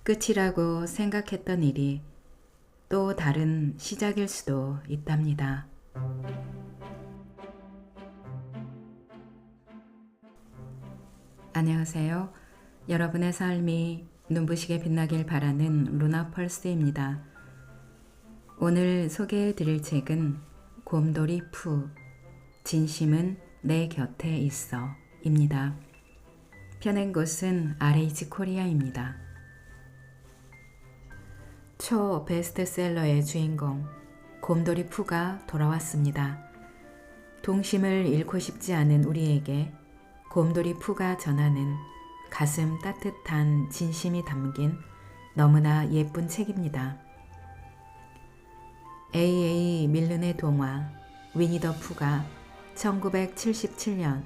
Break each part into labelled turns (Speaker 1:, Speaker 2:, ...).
Speaker 1: 끝이라고 생각했던 일이 또 다른 시작일 수도 있답니다. 안녕하세요. 여러분의 삶이 눈부시게 빛나길 바라는 루나 펄스입니다. 오늘 소개해 드릴 책은 곰돌이 푸, 진심은 내 곁에 있어 입니다. 펴낸 곳은 RH 코리아입니다. 초 베스트셀러의 주인공 곰돌이 푸가 돌아왔습니다. 동심을 잃고 싶지 않은 우리에게 곰돌이 푸가 전하는 가슴 따뜻한 진심이 담긴 너무나 예쁜 책입니다. A.A. 밀른의 동화 위니 더 푸가 1977년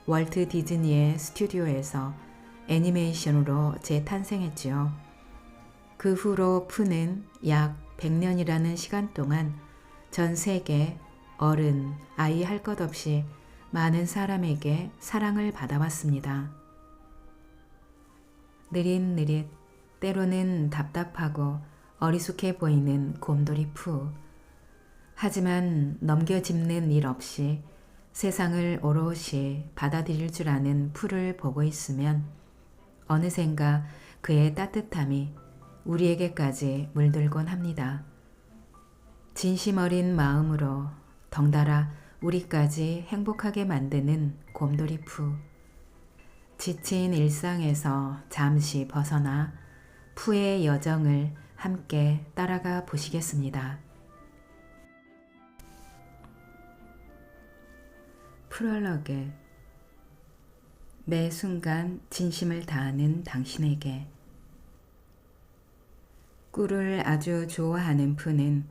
Speaker 1: 월트 디즈니의 스튜디오에서 애니메이션으로 재탄생했지요. 그 후로 푸는 약 100년이라는 시간 동안 전 세계 어른, 아이 할 것 없이 많은 사람에게 사랑을 받아왔습니다. 느릿느릿 때로는 답답하고 어리숙해 보이는 곰돌이 푸. 하지만 넘겨짚는 일 없이 세상을 오롯이 받아들일 줄 아는 푸를 보고 있으면 어느샌가 그의 따뜻함이 우리에게까지 물들곤 합니다. 진심 어린 마음으로 덩달아 우리까지 행복하게 만드는 곰돌이 푸. 지친 일상에서 잠시 벗어나 푸의 여정을 함께 따라가 보시겠습니다. 프롤로그. 매 순간 진심을 다하는 당신에게. 꿀을 아주 좋아하는 푸는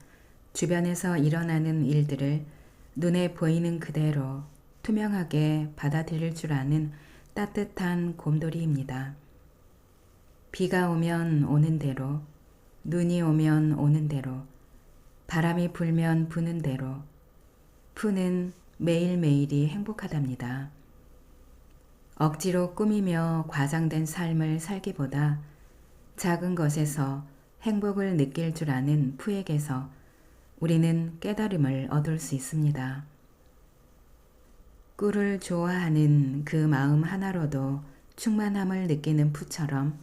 Speaker 1: 주변에서 일어나는 일들을 눈에 보이는 그대로 투명하게 받아들일 줄 아는 따뜻한 곰돌이입니다. 비가 오면 오는 대로, 눈이 오면 오는 대로, 바람이 불면 부는 대로 푸는 매일매일이 행복하답니다. 억지로 꾸미며 과장된 삶을 살기보다 작은 것에서 행복을 느낄 줄 아는 푸에게서 우리는 깨달음을 얻을 수 있습니다. 꿀을 좋아하는 그 마음 하나로도 충만함을 느끼는 푸처럼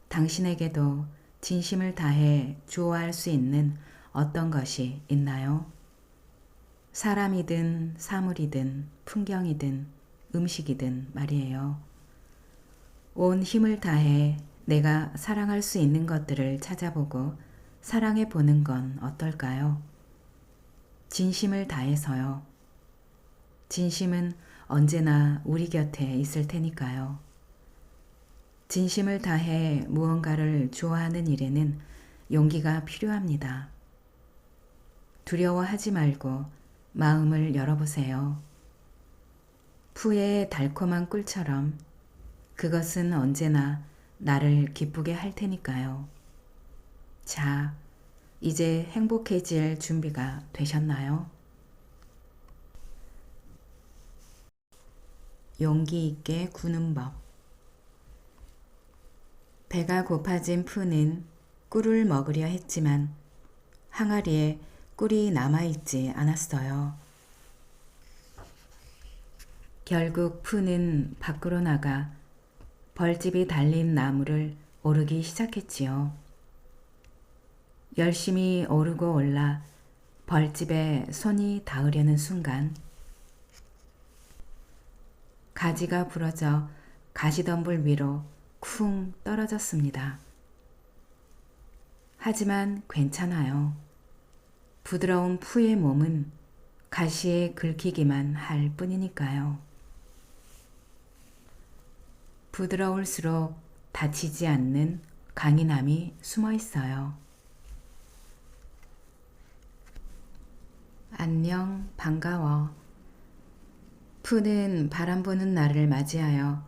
Speaker 1: 당신에게도 진심을 다해 좋아할 수 있는 어떤 것이 있나요? 사람이든 사물이든 풍경이든 음식이든 말이에요. 온 힘을 다해 내가 사랑할 수 있는 것들을 찾아보고 사랑해 보는 건 어떨까요? 진심을 다해서요. 진심은 언제나 우리 곁에 있을 테니까요. 진심을 다해 무언가를 좋아하는 일에는 용기가 필요합니다. 두려워하지 말고 마음을 열어보세요. 푸의 달콤한 꿀처럼 그것은 언제나 나를 기쁘게 할 테니까요. 자, 이제 행복해질 준비가 되셨나요? 용기 있게 구는 법. 배가 고파진 푸는 꿀을 먹으려 했지만 항아리에 꿀이 남아있지 않았어요. 결국 푸는 밖으로 나가 벌집이 달린 나무를 오르기 시작했지요. 열심히 오르고 올라 벌집에 손이 닿으려는 순간 가지가 부러져 가시덤불 위로 쿵 떨어졌습니다. 하지만 괜찮아요. 부드러운 푸의 몸은 가시에 긁히기만 할 뿐이니까요. 부드러울수록 다치지 않는 강인함이 숨어 있어요. 안녕, 반가워. 푸는 바람 부는 날을 맞이하여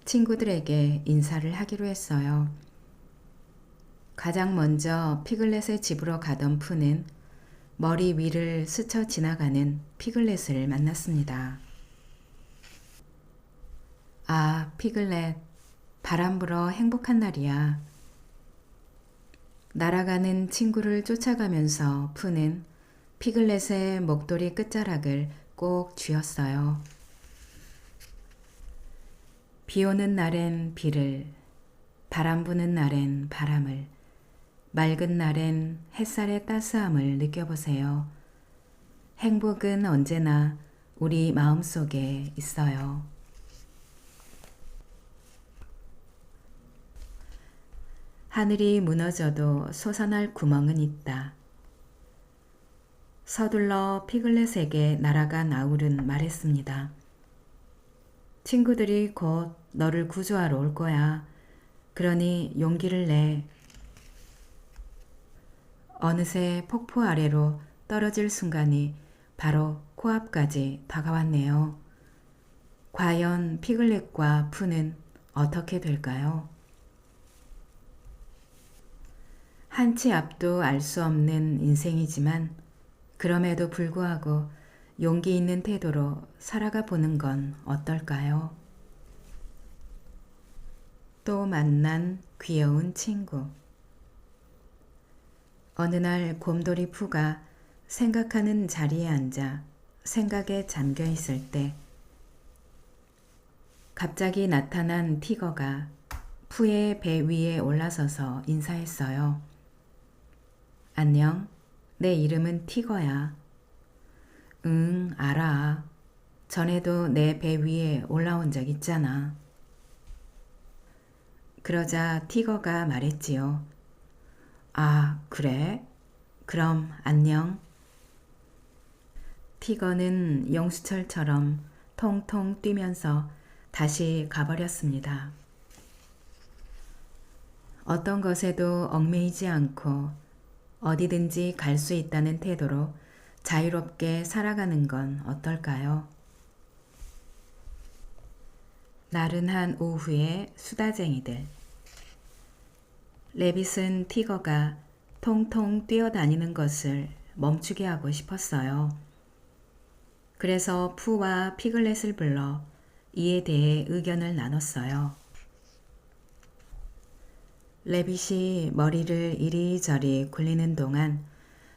Speaker 1: 친구들에게 인사를 하기로 했어요. 가장 먼저 피글렛의 집으로 가던 푸는 머리 위를 스쳐 지나가는 피글렛을 만났습니다. 아, 피글렛, 바람 불어 행복한 날이야. 날아가는 친구를 쫓아가면서 푸는 피글렛의 목도리 끝자락을 꼭 쥐었어요. 비 오는 날엔 비를, 바람 부는 날엔 바람을, 맑은 날엔 햇살의 따스함을 느껴보세요. 행복은 언제나 우리 마음속에 있어요. 하늘이 무너져도 솟아날 구멍은 있다. 서둘러 피글렛에게 날아간 아울은 말했습니다. 친구들이 곧 너를 구조하러 올 거야. 그러니 용기를 내. 어느새 폭포 아래로 떨어질 순간이 바로 코앞까지 다가왔네요. 과연 피글렛과 푸는 어떻게 될까요? 한치 앞도 알 수 없는 인생이지만 그럼에도 불구하고 용기 있는 태도로 살아가 보는 건 어떨까요? 또 만난 귀여운 친구. 어느 날 곰돌이 푸가 생각하는 자리에 앉아 생각에 잠겨 있을 때 갑자기 나타난 티거가 푸의 배 위에 올라서서 인사했어요. 안녕, 내 이름은 티거야. 응, 알아. 전에도 내 배 위에 올라온 적 있잖아. 그러자 티거가 말했지요. 아, 그래? 그럼 안녕. 티거는 용수철처럼 통통 뛰면서 다시 가버렸습니다. 어떤 것에도 얽매이지 않고 어디든지 갈 수 있다는 태도로 자유롭게 살아가는 건 어떨까요? 나른한 오후의 수다쟁이들. 레빗은 티거가 통통 뛰어다니는 것을 멈추게 하고 싶었어요. 그래서 푸와 피글렛을 불러 이에 대해 의견을 나눴어요. 레빗이 머리를 이리저리 굴리는 동안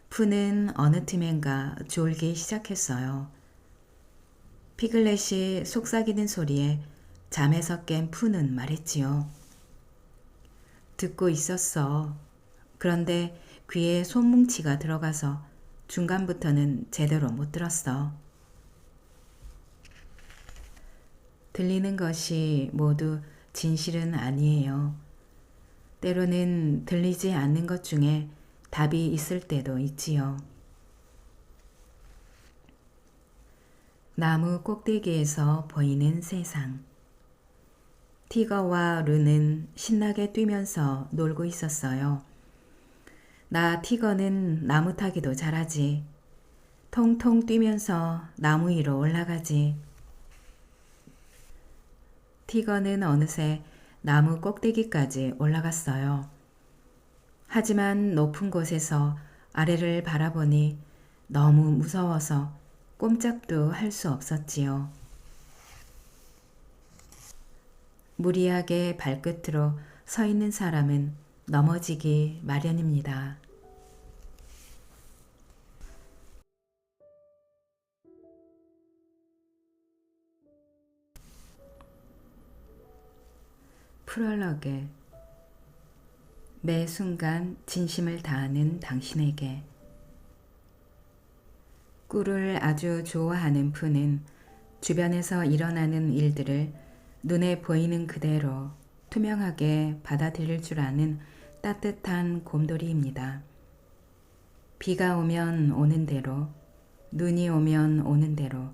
Speaker 1: 푸는 어느 틈엔가 졸기 시작했어요. 피글렛이 속삭이는 소리에 잠에서 깬 푸는 말했지요. 듣고 있었어. 그런데 귀에 손뭉치가 들어가서 중간부터는 제대로 못 들었어. 들리는 것이 모두 진실은 아니에요. 때로는 들리지 않는 것 중에 답이 있을 때도 있지요. 나무 꼭대기에서 보이는 세상. 티거와 르는 신나게 뛰면서 놀고 있었어요. 나 티거는 나무 타기도 잘하지. 통통 뛰면서 나무 위로 올라가지. 티거는 어느새 나무 꼭대기까지 올라갔어요. 하지만 높은 곳에서 아래를 바라보니 너무 무서워서 꼼짝도 할 수 없었지요. 무리하게 발끝으로 서 있는 사람은 넘어지기 마련입니다. 프롤로그. 매 순간 진심을 다하는 당신에게. 꿀을 아주 좋아하는 푸는 주변에서 일어나는 일들을 눈에 보이는 그대로 투명하게 받아들일 줄 아는 따뜻한 곰돌이입니다. 비가 오면 오는 대로, 눈이 오면 오는 대로,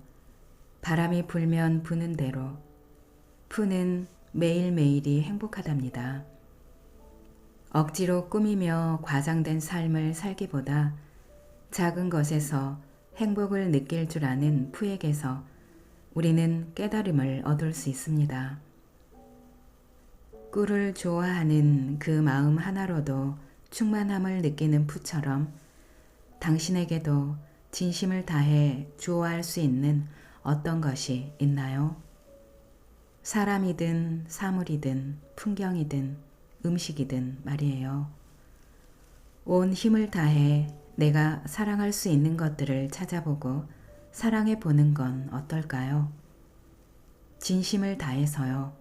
Speaker 1: 바람이 불면 부는 대로, 푸는 매일매일이 행복하답니다. 억지로 꾸미며 과장된 삶을 살기보다 작은 것에서 행복을 느낄 줄 아는 푸에게서 우리는 깨달음을 얻을 수 있습니다. 꿀을 좋아하는 그 마음 하나로도 충만함을 느끼는 푸처럼 당신에게도 진심을 다해 좋아할 수 있는 어떤 것이 있나요? 사람이든 사물이든 풍경이든 음식이든 말이에요. 온 힘을 다해 내가 사랑할 수 있는 것들을 찾아보고 사랑해 보는 건 어떨까요? 진심을 다해서요.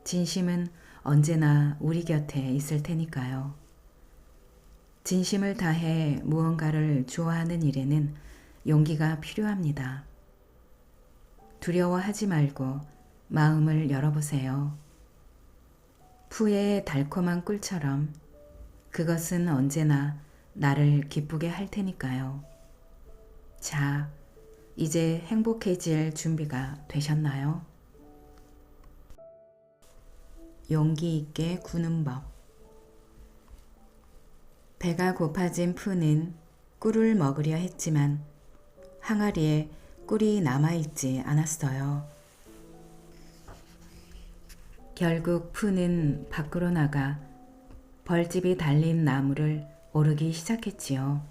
Speaker 1: 진심은 언제나 우리 곁에 있을 테니까요. 진심을 다해 무언가를 좋아하는 일에는 용기가 필요합니다. 두려워하지 말고 마음을 열어보세요. 푸의 달콤한 꿀처럼 그것은 언제나 나를 기쁘게 할 테니까요. 자, 이제 행복해질 준비가 되셨나요? 용기 있게 구는 법. 배가 고파진 푸는 꿀을 먹으려 했지만 항아리에 꿀이 남아있지 않았어요. 결국 푸는 밖으로 나가 벌집이 달린 나무를 오르기 시작했지요.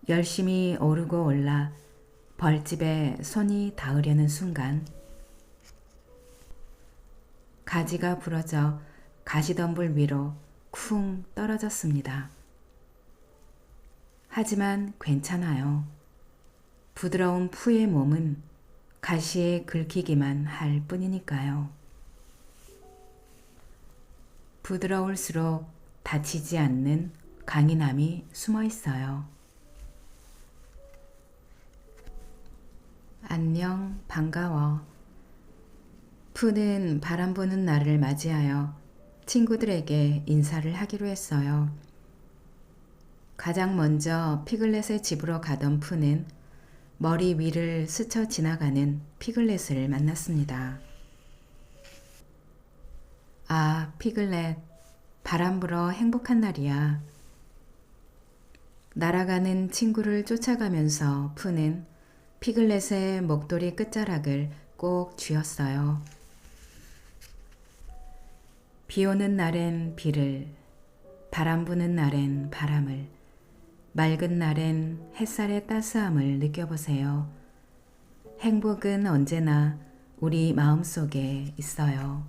Speaker 1: 열심히 오르고 올라 벌집에 손이 닿으려는 순간 가지가 부러져 가시덤불 위로 쿵 떨어졌습니다. 하지만 괜찮아요. 부드러운 푸의 몸은 가시에 긁히기만 할 뿐이니까요. 부드러울수록 다치지 않는 강인함이 숨어 있어요. 안녕, 반가워. 푸는 바람 부는 날을 맞이하여 친구들에게 인사를 하기로 했어요. 가장 먼저 피글렛의 집으로 가던 푸는 머리 위를 스쳐 지나가는 피글렛을 만났습니다. 아, 피글렛, 바람 불어 행복한 날이야. 날아가는 친구를 쫓아가면서 푸는 피글렛의 목도리 끝자락을 꼭 쥐었어요. 비 오는 날엔 비를, 바람 부는 날엔 바람을, 맑은 날엔 햇살의 따스함을 느껴보세요. 행복은 언제나 우리 마음속에 있어요.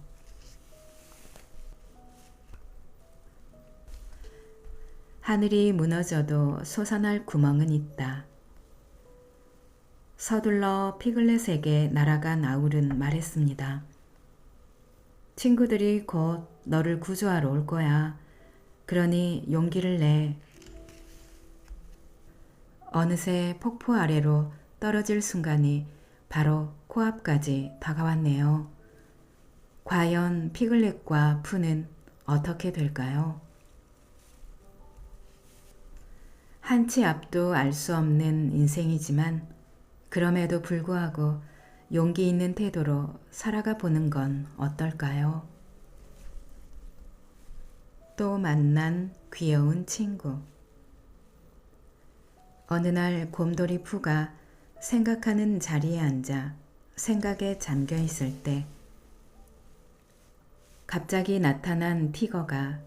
Speaker 1: 하늘이 무너져도 솟아날 구멍은 있다. 서둘러 피글렛에게 날아간 아울은 말했습니다. 친구들이 곧 너를 구조하러 올 거야. 그러니 용기를 내. 어느새 폭포 아래로 떨어질 순간이 바로 코앞까지 다가왔네요. 과연 피글렛과 푸는 어떻게 될까요? 한 치 앞도 알 수 없는 인생이지만 그럼에도 불구하고 용기 있는 태도로 살아가 보는 건 어떨까요? 또 만난 귀여운 친구. 어느 날 곰돌이 푸가 생각하는 자리에 앉아 생각에 잠겨 있을 때 갑자기 나타난 티거가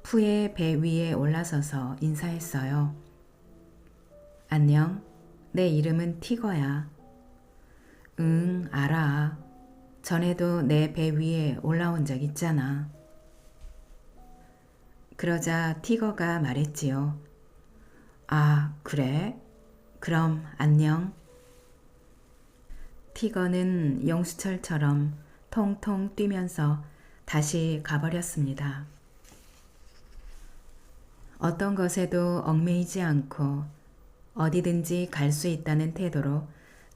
Speaker 1: 푸의 배 위에 올라서서 인사했어요. 안녕, 내 이름은 티거야. 응, 알아. 전에도 내 배 위에 올라온 적 있잖아. 그러자 티거가 말했지요. 아, 그래? 그럼 안녕. 티거는 용수철처럼 통통 뛰면서 다시 가버렸습니다. 어떤 것에도 얽매이지 않고 어디든지 갈 수 있다는 태도로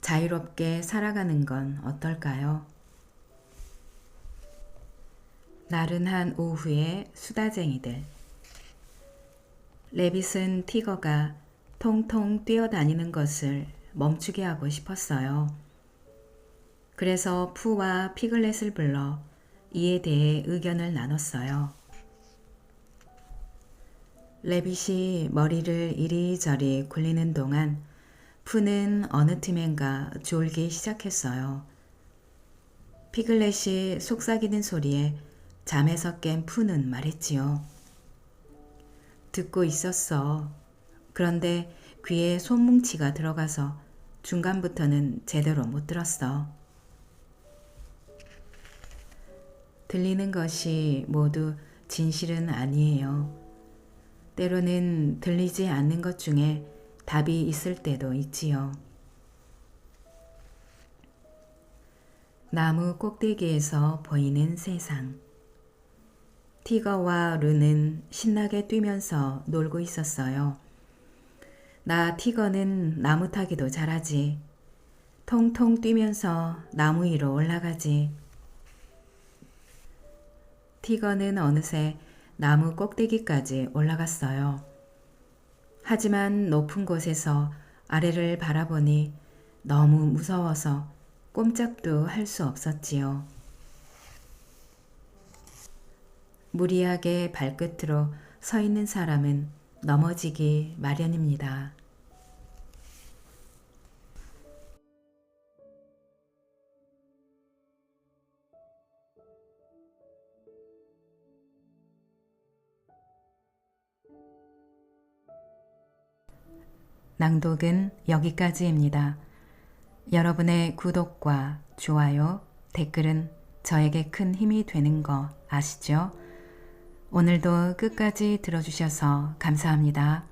Speaker 1: 자유롭게 살아가는 건 어떨까요? 나른한 오후의 수다쟁이들. 레빗은 티거가 통통 뛰어다니는 것을 멈추게 하고 싶었어요. 그래서 푸와 피글렛을 불러 이에 대해 의견을 나눴어요. 레빗이 머리를 이리저리 굴리는 동안 푸는 어느 틈엔가 졸기 시작했어요. 피글렛이 속삭이는 소리에 잠에서 깬 푸는 말했지요. 듣고 있었어. 그런데 귀에 손뭉치가 들어가서 중간부터는 제대로 못 들었어. 들리는 것이 모두 진실은 아니에요. 때로는 들리지 않는 것 중에 답이 있을 때도 있지요. 나무 꼭대기에서 보이는 세상. 티거와 르는 신나게 뛰면서 놀고 있었어요. 나 티거는 나무 타기도 잘하지. 통통 뛰면서 나무 위로 올라가지. 티거는 어느새 나무 꼭대기까지 올라갔어요. 하지만 높은 곳에서 아래를 바라보니 너무 무서워서 꼼짝도 할 수 없었지요. 무리하게 발끝으로 서 있는 사람은 넘어지기 마련입니다. 낭독은 여기까지입니다. 여러분의 구독과 좋아요, 댓글은 저에게 큰 힘이 되는 거 아시죠? 오늘도 끝까지 들어주셔서 감사합니다.